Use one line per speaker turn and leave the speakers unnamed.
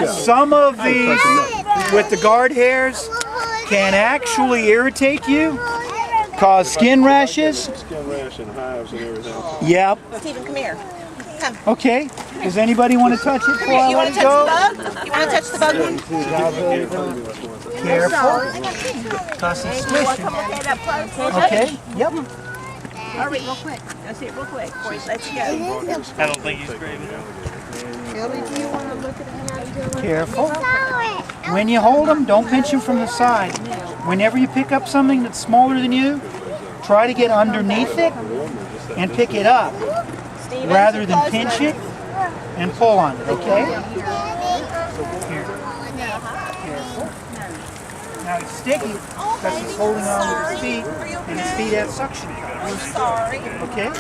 Some of these with the guard hairs can actually irritate you, cause skin rashes.
Skin rash and hives and everything.
Yep.
Stephen, come here. Come.
Okay. Does anybody want to touch it before I
You
let
want to
it
touch
go?
the bug? You want to touch the bug one?
Careful. Cause it's squishy. Okay. Yep.
Hurry, real quick. Go see it real quick before he lets you go.
I don't think he's craving it.
Careful. When you hold them, don't pinch them from the side. Whenever you pick up something that's smaller than you, try to get underneath it and pick it up rather than pinch it and pull on it, okay? Here. Careful. Now he's sticky because he's holding on with his feet, and his feet have suction cups.
Sorry.
Okay?